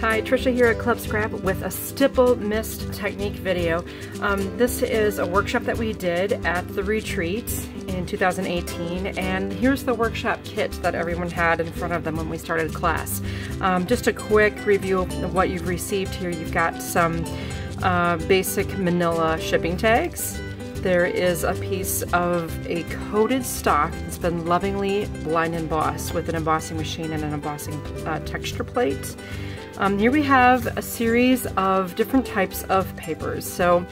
Hi, Trisha here at Club Scrap with a stipple mist technique video. This is a workshop that we did at the retreat in 2018, and here's the workshop kit that everyone had in front of them when we started class. Just a quick review of what you've received here. You've got some basic manila shipping tags. There is a piece of a coated stock that's been lovingly blind embossed with an embossing machine and an embossing texture plate. Here we have a series of different types of papers. So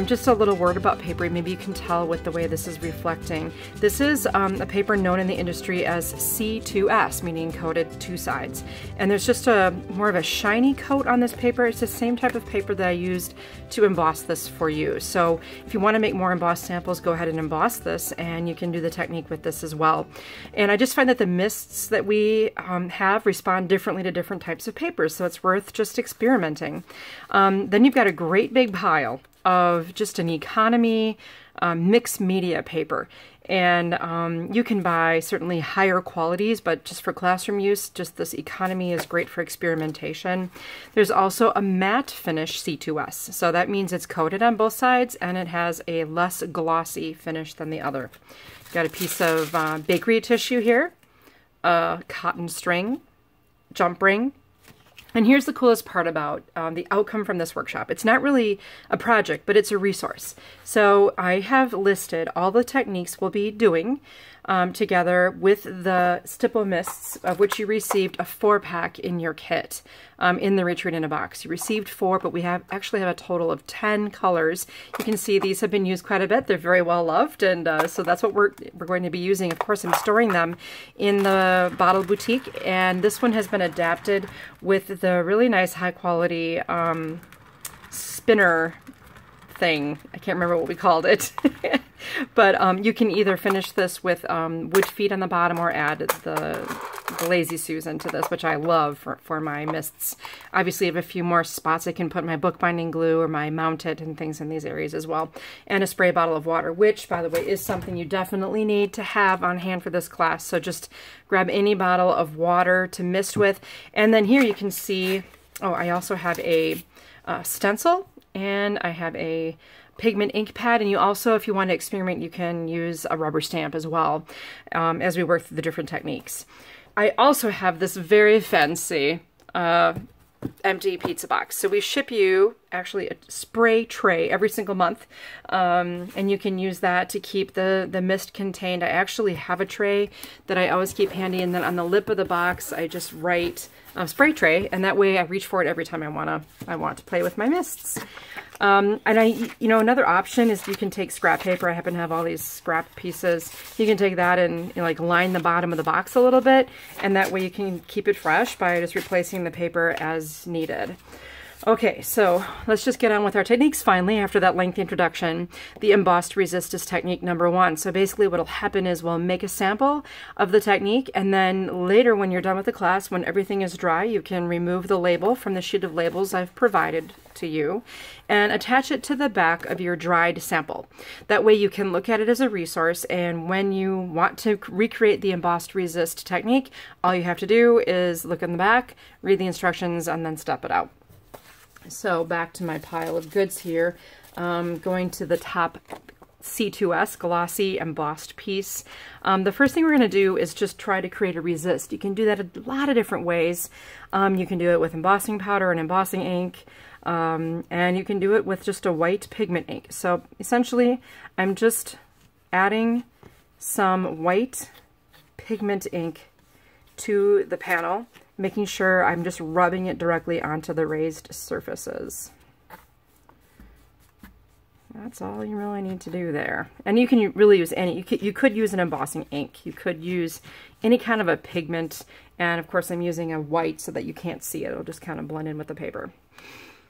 just a little word about paper. Maybe you can tell with the way this is reflecting. This is a paper known in the industry as C2S, meaning coated two sides. And there's just more of a shiny coat on this paper. It's the same type of paper that I used to emboss this for you. So if you want to make more embossed samples, go ahead and emboss this, and you can do the technique with this as well. And I just find that the mists that we have respond differently to different types of papers, so it's worth just experimenting. Then you've got a great big pile of just an economy mixed media paper, and you can buy certainly higher qualities, but just for classroom use, just this economy is great for experimentation. There's also a matte finish C2S, so that means it's coated on both sides and it has a less glossy finish than the other. Got a piece of bakery tissue here, a cotton string, jump ring. And here's the coolest part about the outcome from this workshop. It's not really a project, but it's a resource. So I have listed all the techniques we'll be doing together with the stipple mists, of which you received a 4-pack in your kit in the retreat in a box. You received 4, but we actually have a total of 10 colors. You can see these have been used quite a bit. They're very well loved, and so that's what we're going to be using. Of course, I'm storing them in the Bottle Boutique, and this one has been adapted with the really nice high quality spinner thing. I can't remember what we called it. But you can either finish this with wood feet on the bottom or add the Lazy Susan to this, which I love for my mists. Obviously, I have a few more spots I can put my bookbinding glue or my mounted and things in these areas as well. And a spray bottle of water, which, by the way, is something you definitely need to have on hand for this class. So just grab any bottle of water to mist with. And then here you can see, oh, I also have a stencil, and I have a pigment ink pad, and you also, if you want to experiment, you can use a rubber stamp as well as we work through the different techniques. I also have this very fancy empty pizza box. So we ship you actually a spray tray every single month, and you can use that to keep the mist contained. I actually have a tray that I always keep handy, and then on the lip of the box I just write spray tray, and that way I reach for it every time I want to play with my mists. And another option is you can take scrap paper. I happen to have all these scrap pieces. You can take that and like line the bottom of the box a little bit, and that way you can keep it fresh by just replacing the paper as needed. Okay, so let's just get on with our techniques finally after that lengthy introduction. The embossed resist is technique number 1. So basically what'll happen is we'll make a sample of the technique, and then later when you're done with the class, when everything is dry, you can remove the label from the sheet of labels I've provided to you and attach it to the back of your dried sample. That way you can look at it as a resource, and when you want to recreate the embossed resist technique, all you have to do is look in the back, read the instructions, and then step it out. So back to my pile of goods here, going to the top C2S glossy embossed piece. The first thing we're going to do is just try to create a resist. You can do that a lot of different ways. You can do it with embossing powder and embossing ink, and you can do it with just a white pigment ink. So essentially I'm just adding some white pigment ink to the panel, making sure I'm just rubbing it directly onto the raised surfaces. That's all you really need to do there. And you can really use any, you could use an embossing ink. You could use any kind of a pigment. And of course I'm using a white so that you can't see it. It'll just kind of blend in with the paper.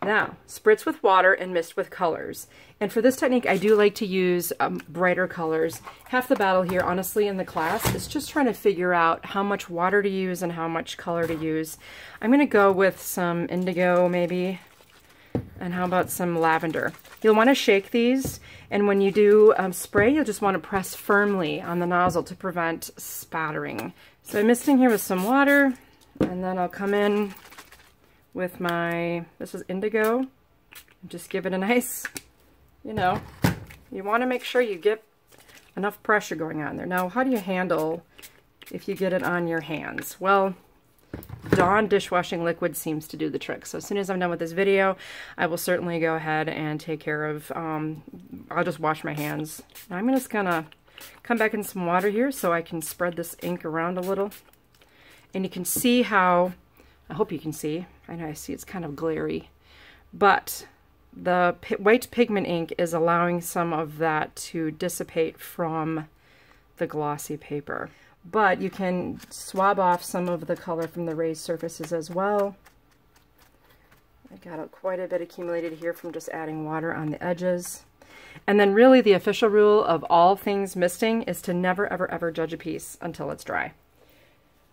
Now, spritz with water and mist with colors. And for this technique, I do like to use brighter colors. Half the battle here, honestly, in the class is just trying to figure out how much water to use and how much color to use. I'm going to go with some indigo, maybe. And how about some lavender? You'll want to shake these, and when you do spray, you'll just want to press firmly on the nozzle to prevent spattering. So I'm misting here with some water, and then I'll come in with my, this is indigo. Just give it a nice, you know, you want to make sure you get enough pressure going on there. Now, how do you handle if you get it on your hands? Well, Dawn dishwashing liquid seems to do the trick. So as soon as I'm done with this video, I will certainly go ahead and take care of, I'll just wash my hands. Now I'm just gonna come back in some water here so I can spread this ink around a little. And you can see how, I hope you can see, I know I see it's kind of glary, but the white pigment ink is allowing some of that to dissipate from the glossy paper. But you can swab off some of the color from the raised surfaces as well. I got quite a bit accumulated here from just adding water on the edges. And then really the official rule of all things misting is to never, ever, ever judge a piece until it's dry.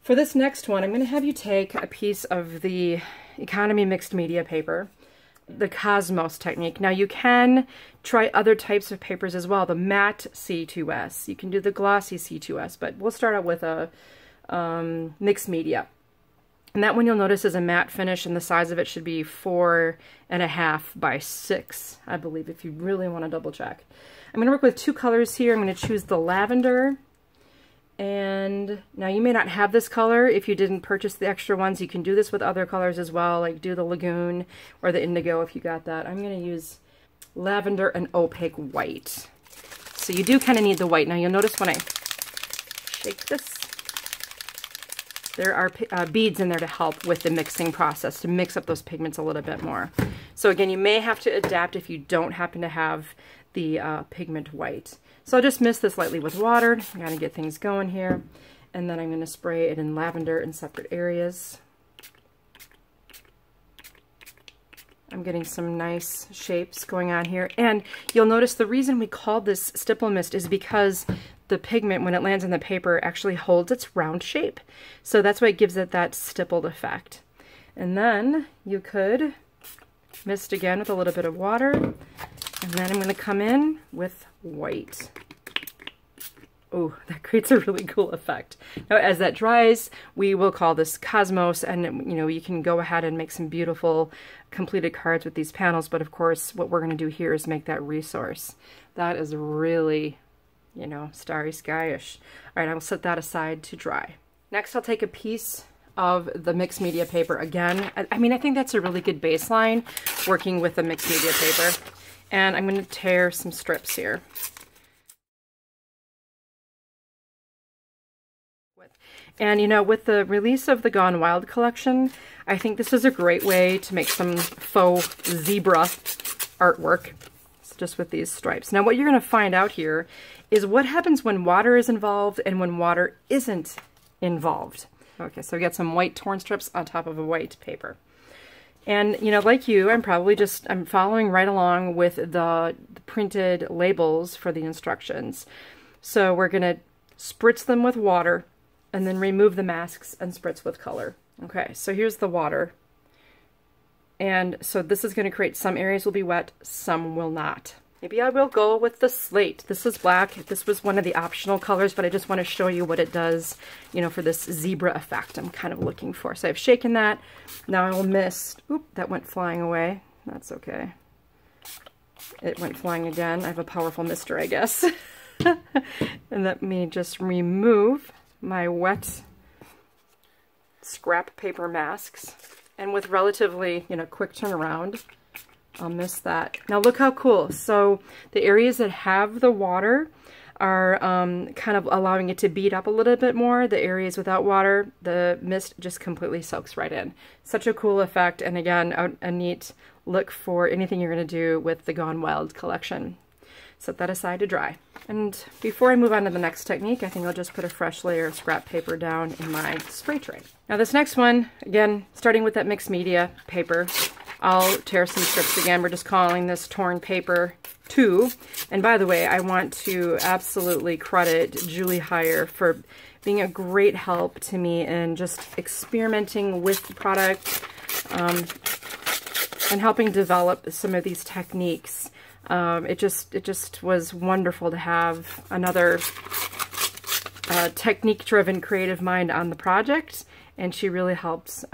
For this next one, I'm going to have you take a piece of the economy mixed media paper, the Cosmos technique. Now you can try other types of papers as well, the matte C2S. You can do the glossy C2S, but we'll start out with a mixed media. And that one you'll notice is a matte finish, and the size of it should be 4.5 by 6, I believe, if you really want to double check. I'm going to work with two colors here. I'm going to choose the lavender. And now you may not have this color if you didn't purchase the extra ones. You can do this with other colors as well, like do the Lagoon or the Indigo if you got that. I'm going to use lavender and opaque white. So you do kind of need the white. Now you'll notice when I shake this, there are beads in there to help with the mixing process, to mix up those pigments a little bit more. So again, you may have to adapt if you don't happen to have the pigment white. So I'll just mist this lightly with water. I'm going to get things going here. And then I'm going to spray it in lavender in separate areas. I'm getting some nice shapes going on here. And you'll notice the reason we called this stipple mist is because the pigment, when it lands in the paper, actually holds its round shape. So that's why it gives it that stippled effect. And then you could mist again with a little bit of water. And then I'm going to come in with white. Oh, that creates a really cool effect. Now, as that dries, we will call this Cosmos, and you know, you can go ahead and make some beautiful completed cards with these panels, but of course, what we're going to do here is make that resource. That is really, you know, starry skyish. All right, I will set that aside to dry. Next, I'll take a piece of the mixed media paper again. I mean, I think that's a really good baseline, working with the mixed media paper. And I'm going to tear some strips here. And you know, with the release of the Gone Wild collection, I think this is a great way to make some faux zebra artwork, just with these stripes. Now what you're going to find out here is what happens when water is involved and when water isn't involved. Okay, so we got some white torn strips on top of a white paper. And, you know, like you, I'm following right along with the printed labels for the instructions. So we're going to spritz them with water and then remove the masks and spritz with color. Okay, so here's the water. And so this is going to create, some areas will be wet, some will not. Maybe I will go with the slate. This is black. This was one of the optional colors, but I just want to show you what it does, you know, for this zebra effect I'm kind of looking for. So I've shaken that. Now I will mist. Oop, that went flying away. That's okay. It went flying again. I have a powerful mister, I guess. And let me just remove my wet scrap paper masks. And with relatively, you know, quick turnaround, I'll mist that. Now look how cool. So the areas that have the water are kind of allowing it to bead up a little bit more. The areas without water, the mist just completely soaks right in. Such a cool effect, and again, a neat look for anything you're going to do with the Gone Wild collection. Set that aside to dry. And before I move on to the next technique, I think I'll just put a fresh layer of scrap paper down in my spray tray. Now this next one, again, starting with that mixed media paper, I'll tear some strips again. We're just calling this torn paper 2. And by the way, I want to absolutely credit Julie Heyer for being a great help to me in just experimenting with the product and helping develop some of these techniques. It just was wonderful to have another technique-driven creative mind on the project, and she really helps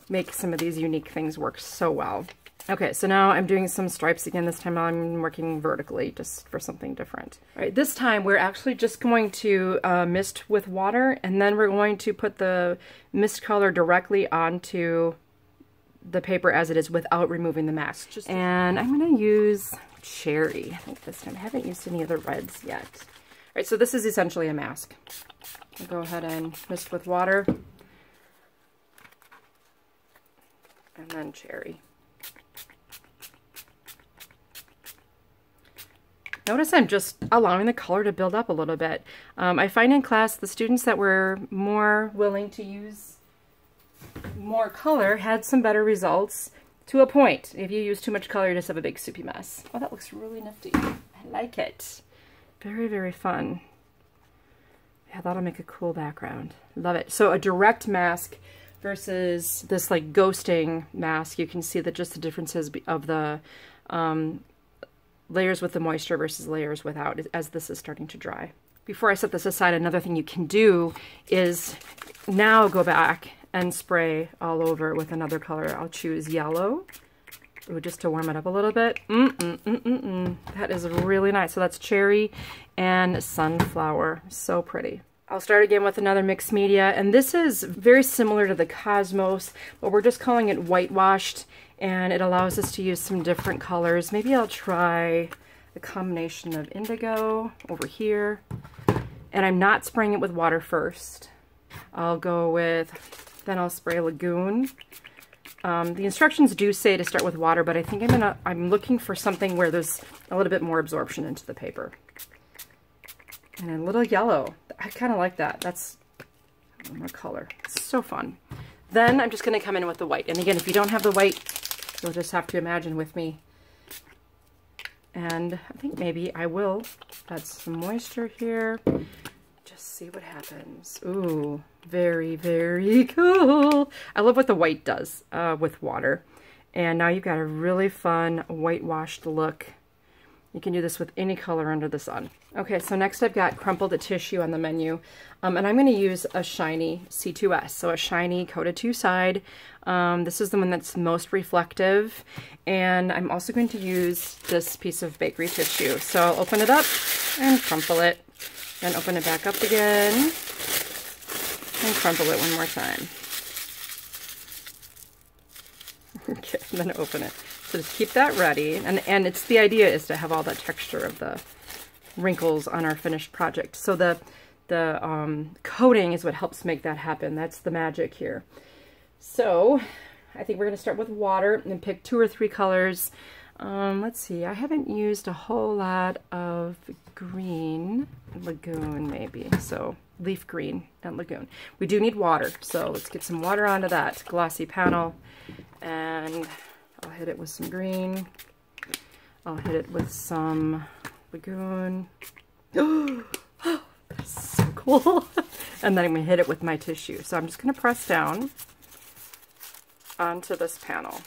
make some of these unique things work so well. Okay, so now I'm doing some stripes again. This time I'm working vertically just for something different. All right, this time we're actually just going to mist with water, and then we're going to put the mist color directly onto the paper as it is without removing the mask. And I'm going to use cherry, I think this time. I haven't used any other reds yet. All right, so this is essentially a mask. I'll go ahead and mist with water. And then cherry. Notice I'm just allowing the color to build up a little bit. I find in class the students that were more willing to use more color had some better results to a point. If you use too much color, you just have a big soupy mess. Oh, that looks really nifty. I like it. Very, very fun. Yeah, that'll make a cool background. Love it. So a direct mask versus this like ghosting mask, you can see that just the differences of the layers with the moisture versus layers without as this is starting to dry. Before I set this aside, another thing you can do is now go back and spray all over with another color. I'll choose yellow. Ooh, just to warm it up a little bit. That is really nice. So that's cherry and sunflower. So pretty. I'll start again with another mixed media, and this is very similar to the Cosmos, but we're just calling it whitewashed, and it allows us to use some different colors. Maybe I'll try a combination of indigo over here, and I'm not spraying it with water first. I'll go with, then I'll spray Lagoon. The instructions do say to start with water, but I think I'm looking for something where there's a little bit more absorption into the paper. And a little yellow. I kind of like that. That's a little more color. It's so fun. Then I'm just going to come in with the white. And again, if you don't have the white, you'll just have to imagine with me. And I think maybe I will add some moisture here. Just see what happens. Ooh, very, very cool. I love what the white does with water. And now you've got a really fun whitewashed look. You can do this with any color under the sun. Okay, so next I've got crumpled tissue on the menu, and I'm going to use a shiny C2S, so a shiny coated two-side. This is the one that's most reflective, and I'm also going to use this piece of bakery tissue. So I'll open it up and crumple it, then open it back up again, and crumple it one more time. Okay, and then open it. So just keep that ready, and it's the idea is to have all that texture of the wrinkles on our finished project. So the coating is what helps make that happen. That's the magic here. So I think we're going to start with water and pick 2 or 3 colors. Let's see, I haven't used a whole lot of green. Lagoon maybe, so leaf green and lagoon. We do need water, so let's get some water onto that glossy panel, and I'll hit it with some green. I'll hit it with some lagoon. Oh, that's so cool. And then I'm going to hit it with my tissue. So I'm just going to press down onto this panel.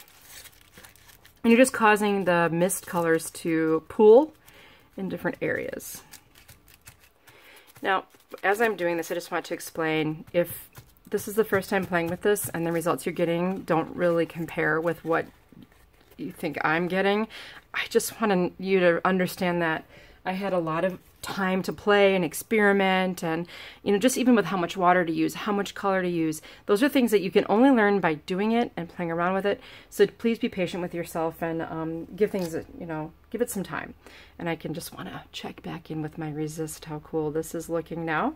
And you're just causing the mist colors to pool in different areas. Now, as I'm doing this, I just want to explain, if this is the first time playing with this and the results you're getting don't really compare with what you think I'm getting, I just want you to understand that I had a lot of time to play and experiment, and just even with how much water to use, how much color to use. Those are things that you can only learn by doing it and playing around with it. So please be patient with yourself and give things, give it some time. And I can just want to check back in with my resist, how cool this is looking now.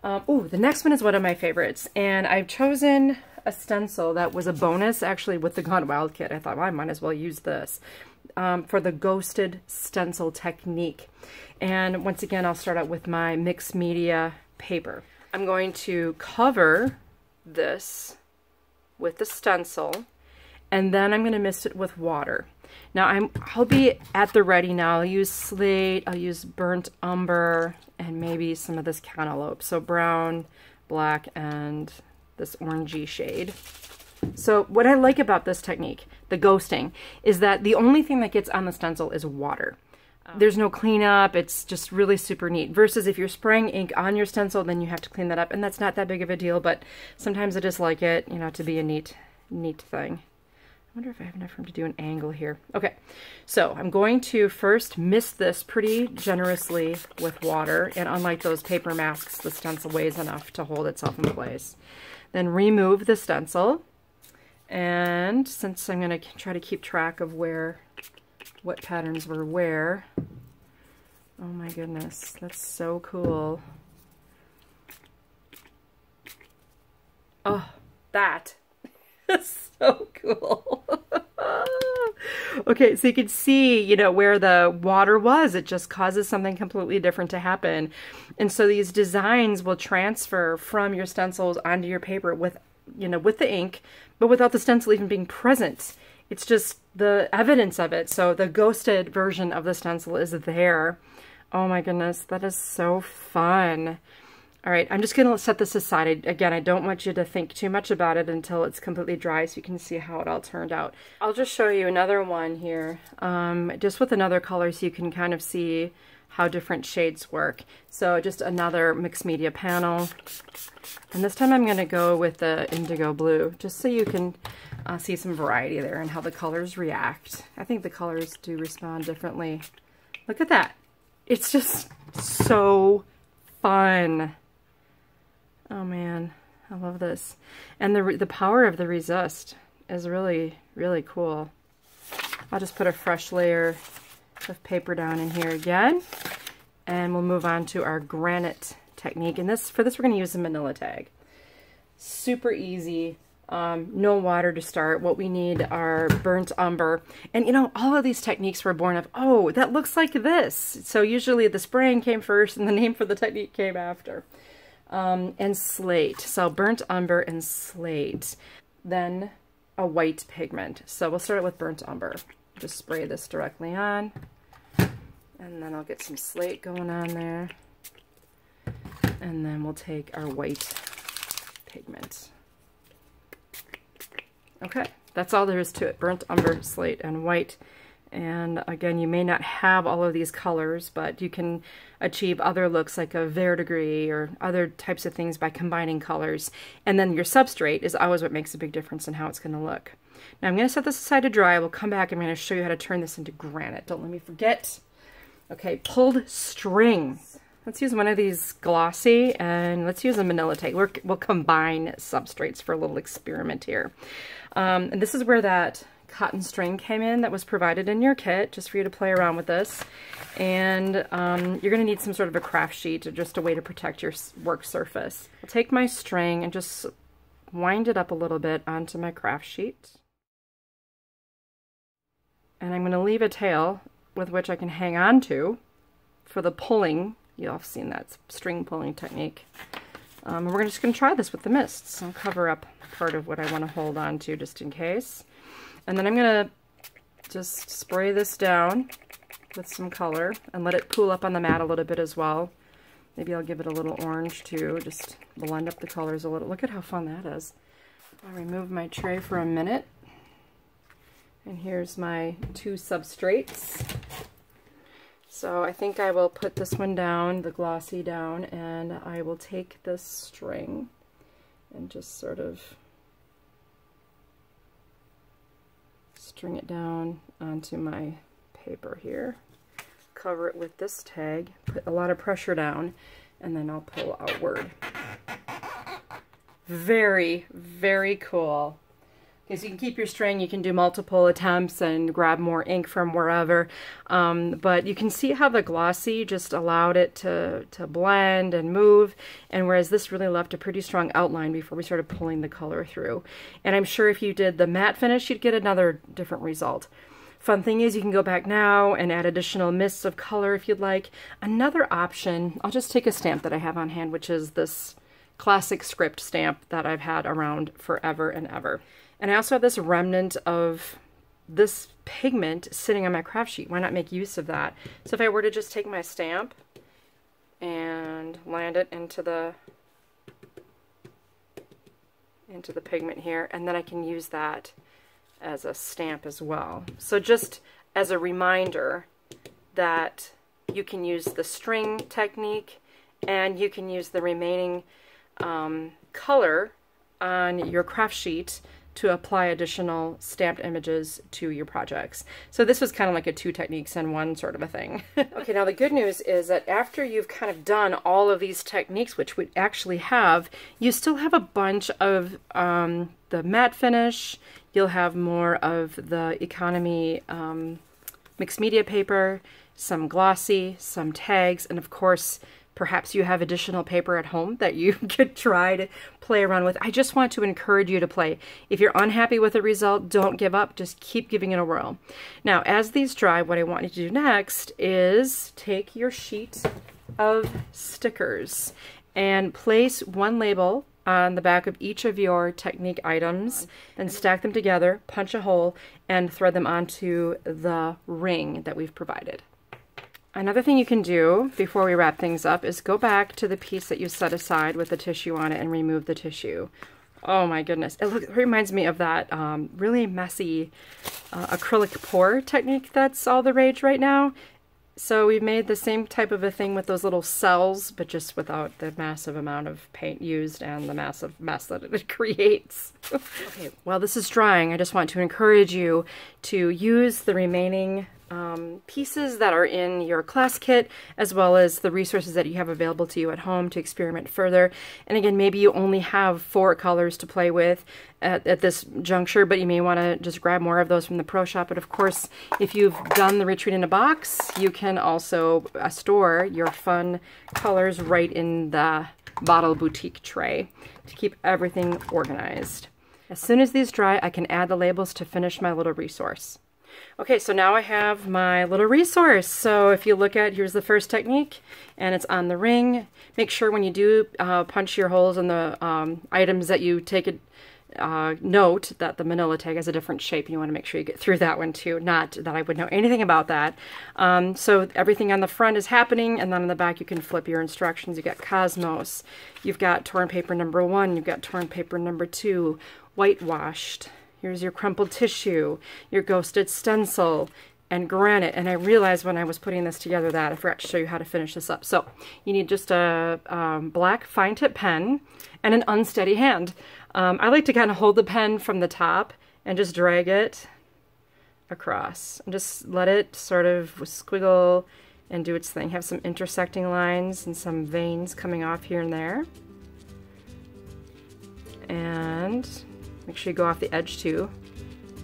Oh, the next one is one of my favorites, and I've chosen a stencil that was a bonus actually with the Gone Wild kit. I thought, well, I might as well use this for the ghosted stencil technique. And once again, I'll start out with my mixed media paper. I'm going to cover this with the stencil, and then I'm going to mist it with water. Now I'll be at the ready now. I'll use slate, I'll use burnt umber, and maybe some of this cantaloupe. So brown, black, and this orangey shade. So what I like about this technique, the ghosting, is that the only thing that gets on the stencil is water. There's no cleanup. It's just really super neat. Versus if you're spraying ink on your stencil, then you have to clean that up. And that's not that big of a deal, but sometimes I just like it, you know, to be a neat thing. I wonder if I have enough room to do an angle here. Okay, so I'm going to first mist this pretty generously with water. And unlike those paper masks, the stencil weighs enough to hold itself in place. Then remove the stencil. And since I'm going to try to keep track of what patterns were where. Oh my goodness, that's so cool. Oh, that is so cool. Okay, so you can see, you know, where the water was. It just causes something completely different to happen. And so these designs will transfer from your stencils onto your paper with, you know, with the ink, but without the stencil even being present. It's just the evidence of it. So the ghosted version of the stencil is there. Oh my goodness, that is so fun. All right, I'm just gonna set this aside. Again, I don't want you to think too much about it until it's completely dry so you can see how it all turned out. I'll just show you another one here, just with another color so you can kind of see how different shades work. So just another mixed media panel. And this time I'm gonna go with the indigo blue, just so you can see some variety there and how the colors react. I think the colors do respond differently. Look at that. It's just so fun. Oh man, I love this. And the power of the resist is really, really cool. I'll just put a fresh layer of paper down in here again. And we'll move on to our granite technique. And for this we're gonna use a manila tag. Super easy. No water to start. What we need are burnt umber. And you know, all of these techniques were born of, oh, that looks like this. So usually the spraying came first and the name for the technique came after. And slate. So burnt umber and slate. Then a white pigment. So we'll start with burnt umber. Just spray this directly on. And then I'll get some slate going on there. And then we'll take our white pigment. Okay, that's all there is to it. Burnt umber, slate, and white. And again, you may not have all of these colors, but you can achieve other looks like a verdigris or other types of things by combining colors. And then your substrate is always what makes a big difference in how it's going to look. Now I'm going to set this aside to dry. We'll come back and I'm going to show you how to turn this into granite. Don't let me forget. Okay, pulled string. Let's use one of these glossy and let's use a manila tag. We'll combine substrates for a little experiment here. And this is where that cotton string came in that was provided in your kit, just for you to play around with this. And you're going to need some sort of a craft sheet or just a way to protect your work surface. I'll take my string and just wind it up a little bit onto my craft sheet. And I'm going to leave a tail with which I can hang on to for the pulling. You've all seen that string pulling technique. We're just going to try this with the mists. I'll cover up part of what I want to hold on to just in case. And then I'm going to just spray this down with some color and let it cool up on the mat a little bit as well. Maybe I'll give it a little orange too, just blend up the colors a little. Look at how fun that is. I'll remove my tray for a minute. And here's my two substrates. So I think I will put this one down, the glossy down, and I will take this string and just sort of string it down onto my paper here. Cover it with this tag, put a lot of pressure down, and then I'll pull outward. Very, very cool. Okay, so you can keep your string, you can do multiple attempts and grab more ink from wherever, but you can see how the glossy just allowed it to blend and move, and whereas this really left a pretty strong outline before we started pulling the color through. And I'm sure if you did the matte finish, you'd get another different result. Fun thing is you can go back now and add additional mists of color if you'd like. Another option, I'll just take a stamp that I have on hand, which is this classic script stamp that I've had around forever and ever. And I also have this remnant of this pigment sitting on my craft sheet. Why not make use of that? So if I were to just take my stamp and land it into the pigment here, and then I can use that as a stamp as well. So just as a reminder that you can use the string technique, and you can use the remaining color on your craft sheet to apply additional stamped images to your projects. So this was kind of like a 2 techniques in 1 sort of a thing. Okay, now the good news is that after you've kind of done all of these techniques, which we actually have, you still have a bunch of the matte finish. You'll have more of the economy mixed media paper, some glossy, some tags, and of course perhaps you have additional paper at home that you could try to play around with. I just want to encourage you to play. If you're unhappy with the result, don't give up. Just keep giving it a whirl. Now, as these dry, what I want you to do next is take your sheet of stickers and place 1 label on the back of each of your technique items, then stack them together, punch a hole, and thread them onto the ring that we've provided. Another thing you can do before we wrap things up is go back to the piece that you set aside with the tissue on it and remove the tissue. Oh my goodness, it reminds me of that really messy acrylic pour technique that's all the rage right now. So we've made the same type of a thing with those little cells, but just without the massive amount of paint used and the massive mess that it creates. Okay, while this is drying, I just want to encourage you to use the remaining pieces that are in your class kit, as well as the resources that you have available to you at home to experiment further. And again, maybe you only have 4 colors to play with at this juncture, but you may want to just grab more of those from the pro shop. But of course, if you've done the retreat in a box, you can also store your fun colors right in the bottle boutique tray to keep everything organized. As soon as these dry, I can add the labels to finish my little resource. Okay, so now I have my little resource. So if you look at, here's the first technique, and it's on the ring. Make sure when you do punch your holes in the items that you take a note that the manila tag has a different shape. You want to make sure you get through that one too. Not that I would know anything about that. So everything on the front is happening, and then on the back you can flip your instructions. You've got Cosmos, you've got torn paper number 1, you've got torn paper number 2, whitewashed. Here's your crumpled tissue, your ghosted stencil, and granite. And I realized when I was putting this together that I forgot to show you how to finish this up. So you need just a black fine tip pen and an unsteady hand. I like to kind of hold the pen from the top and just drag it across. And just let it sort of squiggle and do its thing. Have some intersecting lines and some veins coming off here and there. And make sure you go off the edge too.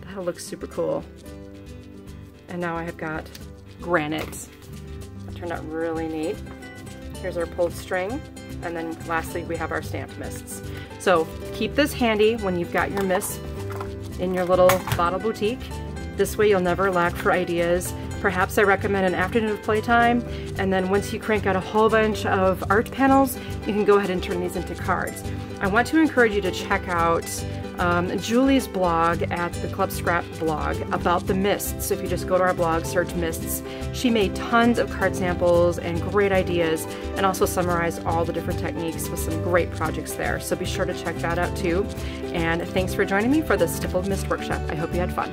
That'll look super cool. And now I have got granite. That turned out really neat. Here's our pulled string. And then lastly, we have our stamped mists. So keep this handy when you've got your mists in your little bottle boutique. This way you'll never lack for ideas. Perhaps I recommend an afternoon of playtime, and then once you crank out a whole bunch of art panels, you can go ahead and turn these into cards. I want to encourage you to check out Julie's blog at the Club Scrap blog about the mists. So if you just go to our blog, search mists, she made tons of card samples and great ideas, and also summarized all the different techniques with some great projects there. So be sure to check that out too. And thanks for joining me for the Stipple Mist Workshop. I hope you had fun.